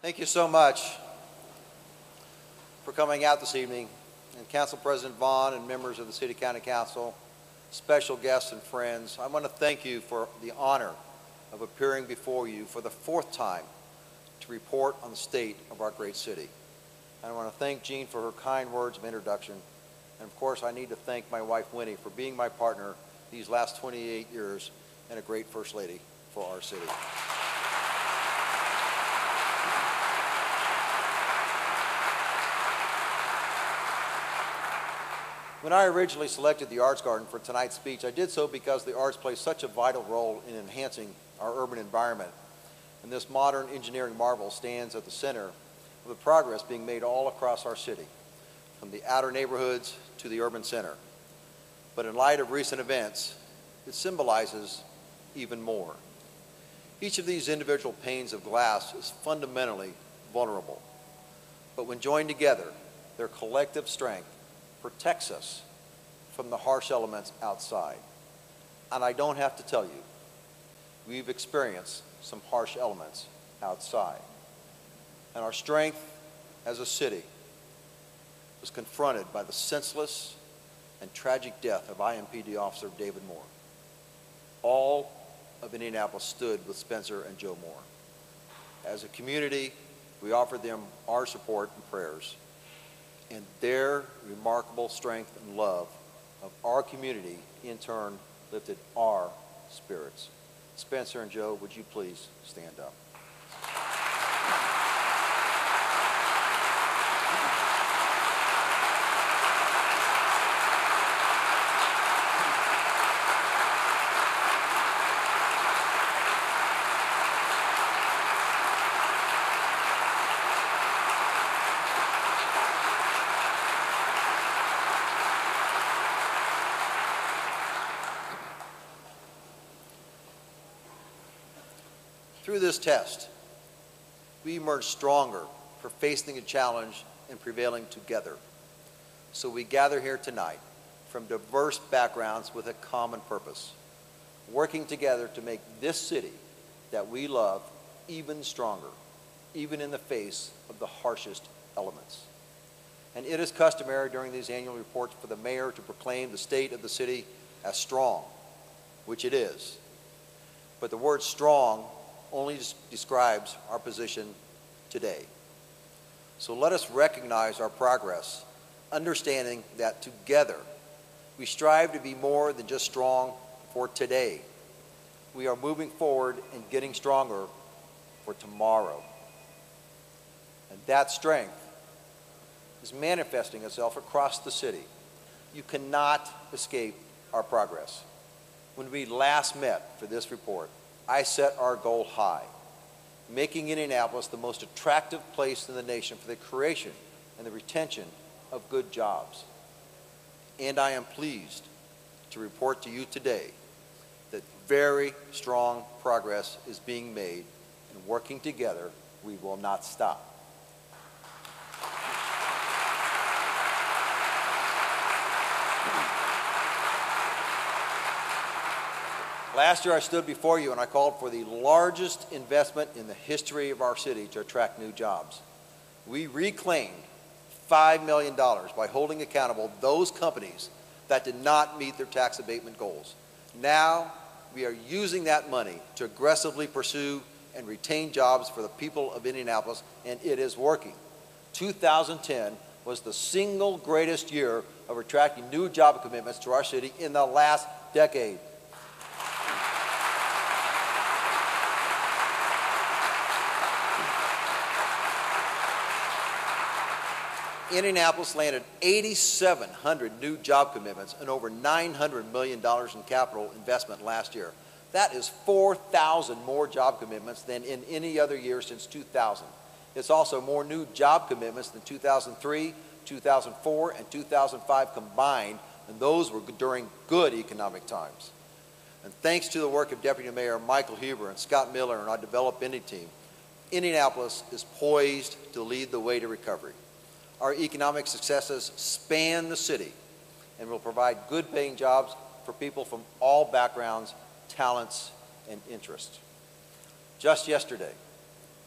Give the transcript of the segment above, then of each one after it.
Thank you so much for coming out this evening, and Council President Vaughn and members of the City County Council, special guests and friends. I want to thank you for the honor of appearing before you for the fourth time to report on the state of our great city. And I want to thank Jean for her kind words of introduction. And of course, I need to thank my wife, Winnie, for being my partner these last 28 years and a great First Lady for our city. When I originally selected the Arts Garden for tonight's speech, I did so because the arts play such a vital role in enhancing our urban environment. And this modern engineering marvel stands at the center of the progress being made all across our city, from the outer neighborhoods to the urban center. But in light of recent events, it symbolizes even more. Each of these individual panes of glass is fundamentally vulnerable. But when joined together, their collective strength protects us from the harsh elements outside. And I don't have to tell you, we've experienced some harsh elements outside. And our strength as a city was confronted by the senseless and tragic death of IMPD Officer David Moore. All of Indianapolis stood with Spencer and Joe Moore. As a community, we offered them our support and prayers. And their remarkable strength and love of our community, in turn, lifted our spirits. Spencer and Joe, would you please stand up? Through this test, we emerged stronger for facing the challenge and prevailing together. So we gather here tonight from diverse backgrounds with a common purpose, working together to make this city that we love even stronger, even in the face of the harshest elements. And it is customary during these annual reports for the mayor to proclaim the state of the city as strong, which it is. But the word strong only describes our position today. So let us recognize our progress, understanding that together we strive to be more than just strong for today. We are moving forward and getting stronger for tomorrow. And that strength is manifesting itself across the city. You cannot escape our progress. When we last met for this report, I set our goal high, making Indianapolis the most attractive place in the nation for the creation and the retention of good jobs. And I am pleased to report to you today that very strong progress is being made, and working together, we will not stop. Last year I stood before you and I called for the largest investment in the history of our city to attract new jobs. We reclaimed $5 million by holding accountable those companies that did not meet their tax abatement goals. Now we are using that money to aggressively pursue and retain jobs for the people of Indianapolis, and it is working. 2010 was the single greatest year of attracting new job commitments to our city in the last decade. Indianapolis landed 8,700 new job commitments and over $900 million in capital investment last year. That is 4,000 more job commitments than in any other year since 2000. It's also more new job commitments than 2003, 2004, and 2005 combined, and those were during good economic times. And thanks to the work of Deputy Mayor Michael Huber and Scott Miller and our Develop Indy team, Indianapolis is poised to lead the way to recovery. Our economic successes span the city and will provide good paying jobs for people from all backgrounds, talents, and interests. Just yesterday,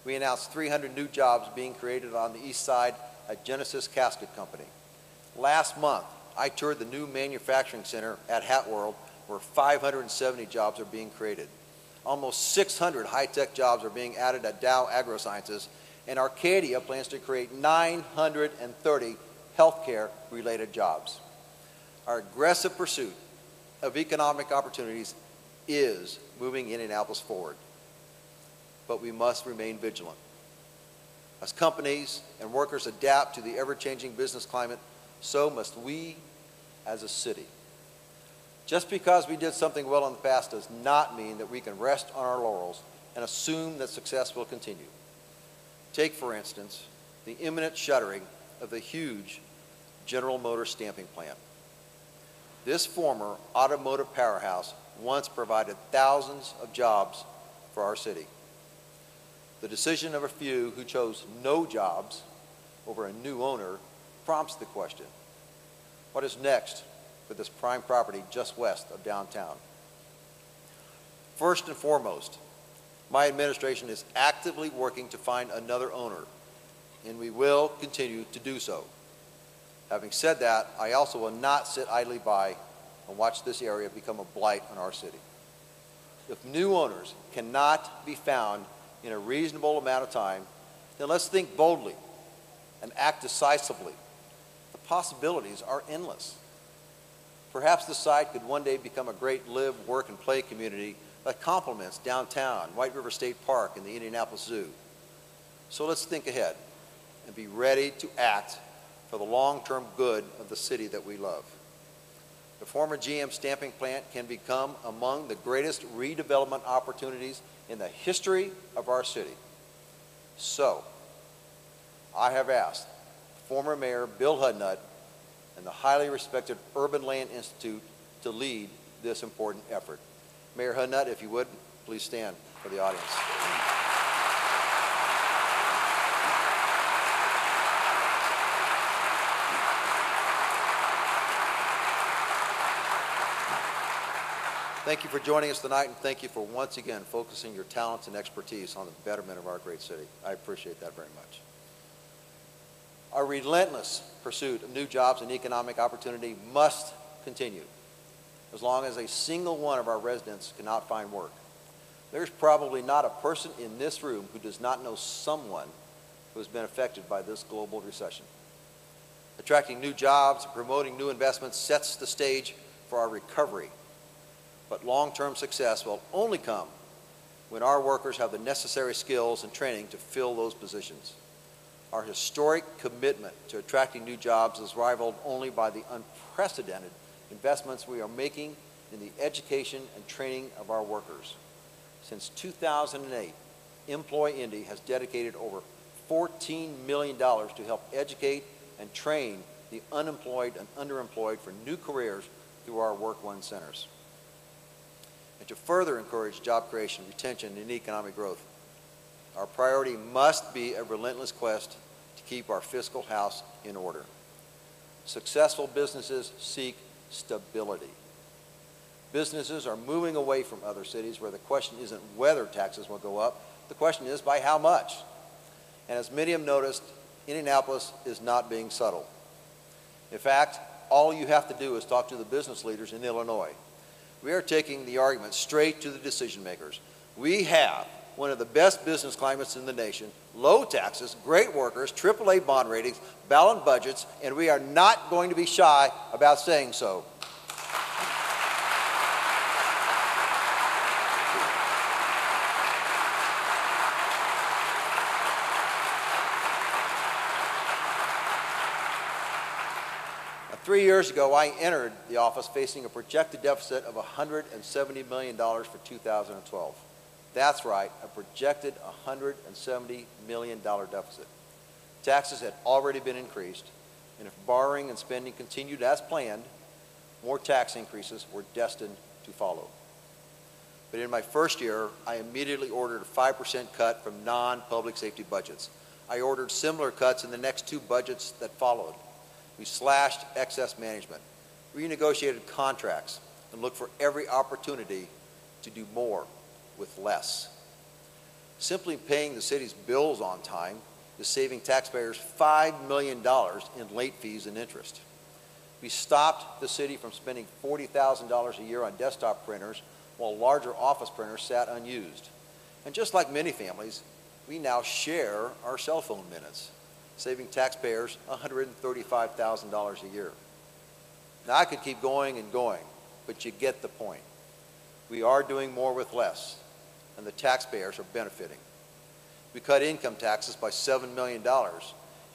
We announced 300 new jobs being created on the east side at Genesis Casket Company. Last month, I toured the new manufacturing center at Hat World, where 570 jobs are being created. Almost 600 high-tech jobs are being added at Dow AgroSciences, and Arcadia plans to create 930 healthcare-related jobs. Our aggressive pursuit of economic opportunities is moving Indianapolis forward, but we must remain vigilant. As companies and workers adapt to the ever-changing business climate, so must we as a city. Just because we did something well in the past does not mean that we can rest on our laurels and assume that success will continue. Take, for instance, the imminent shuttering of the huge General Motors stamping plant. This former automotive powerhouse once provided thousands of jobs for our city. The decision of a few who chose no jobs over a new owner prompts the question, what is next for this prime property just west of downtown? First and foremost, my administration is actively working to find another owner, and we will continue to do so. Having said that, I also will not sit idly by and watch this area become a blight on our city. If new owners cannot be found in a reasonable amount of time, then let's think boldly and act decisively. The possibilities are endless. Perhaps the site could one day become a great live, work, and play community that complements downtown, White River State Park, and the Indianapolis Zoo. So let's think ahead and be ready to act for the long-term good of the city that we love. The former GM stamping plant can become among the greatest redevelopment opportunities in the history of our city. So, I have asked former Mayor Bill Hudnut and the highly respected Urban Land Institute to lead this important effort. Mayor Hudnut, if you would, please stand for the audience. Thank you for joining us tonight, and thank you for once again focusing your talents and expertise on the betterment of our great city. I appreciate that very much. Our relentless pursuit of new jobs and economic opportunity must continue as long as a single one of our residents cannot find work. There's probably not a person in this room who does not know someone who has been affected by this global recession. Attracting new jobs and promoting new investments sets the stage for our recovery. But long-term success will only come when our workers have the necessary skills and training to fill those positions. Our historic commitment to attracting new jobs is rivaled only by the unprecedented investments we are making in the education and training of our workers. Since 2008, Employ Indy has dedicated over $14 million to help educate and train the unemployed and underemployed for new careers through our Work One centers. And to further encourage job creation, retention, and economic growth, our priority must be a relentless quest to keep our fiscal house in order. Successful businesses seek stability. Businesses are moving away from other cities where the question isn't whether taxes will go up, the question is by how much. And as many have noticed, Indianapolis is not being subtle. In fact, all you have to do is talk to the business leaders in Illinois. We are taking the argument straight to the decision makers. We have one of the best business climates in the nation, low taxes, great workers, AAA bond ratings, balanced budgets, and we are not going to be shy about saying so. Now, 3 years ago, I entered the office facing a projected deficit of $170 million for 2012. That's right, a projected $170 million deficit. Taxes had already been increased, and if borrowing and spending continued as planned, more tax increases were destined to follow. But in my first year, I immediately ordered a 5% cut from non-public safety budgets. I ordered similar cuts in the next 2 budgets that followed. We slashed excess management, renegotiated contracts, and looked for every opportunity to do more with less. Simply paying the city's bills on time is saving taxpayers $5 million in late fees and interest. We stopped the city from spending $40,000 a year on desktop printers while larger office printers sat unused. And just like many families, we now share our cell phone minutes, saving taxpayers $135,000 a year. Now, I could keep going and going, but you get the point. We are doing more with less, and the taxpayers are benefiting. We cut income taxes by $7 million,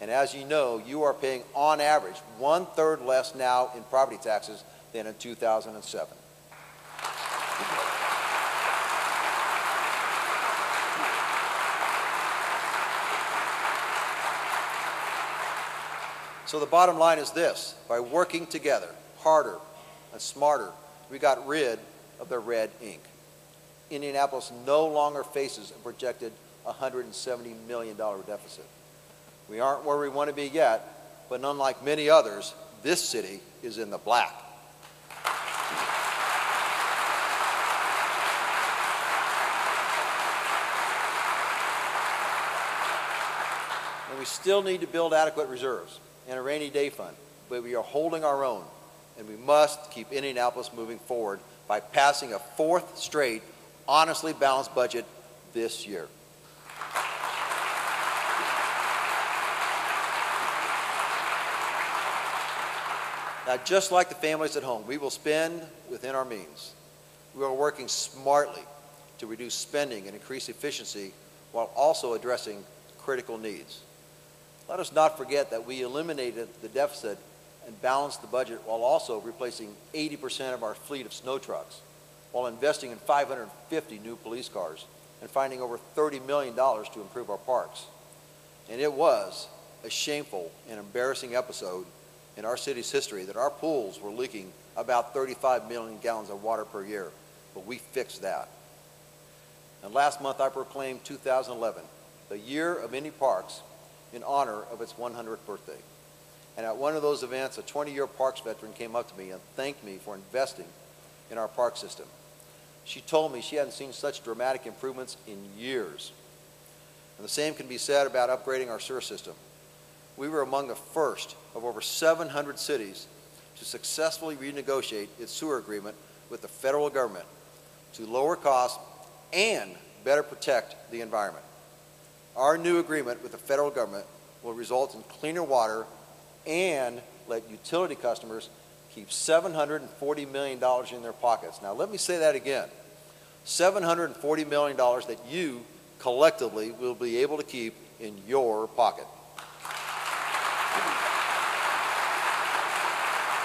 and as you know, you are paying on average 1/3 less now in property taxes than in 2007. So the bottom line is this: by working together, harder and smarter, we got rid of the red ink. Indianapolis no longer faces a projected $170 million deficit. We aren't where we want to be yet, but unlike many others, this city is in the black. And we still need to build adequate reserves and a rainy day fund, but we are holding our own, and we must keep Indianapolis moving forward by passing a fourth straight, honestly balanced budget this year. Now, just like the families at home, we will spend within our means. We are working smartly to reduce spending and increase efficiency while also addressing critical needs. Let us not forget that we eliminated the deficit and balanced the budget while also replacing 80% of our fleet of snow trucks, while investing in 550 new police cars and finding over $30 million to improve our parks. And it was a shameful and embarrassing episode in our city's history that our pools were leaking about 35 million gallons of water per year, but we fixed that. And last month I proclaimed 2011 the year of Indy Parks in honor of its 100th birthday. And at one of those events, a 20-year parks veteran came up to me and thanked me for investing in our park system. She told me she hadn't seen such dramatic improvements in years. And the same can be said about upgrading our sewer system. We were among the first of over 700 cities to successfully renegotiate its sewer agreement with the federal government to lower costs and better protect the environment. Our new agreement with the federal government will result in cleaner water and let utility customers keep $740 million in their pockets. Now, let me say that again. $740 million that you collectively will be able to keep in your pocket.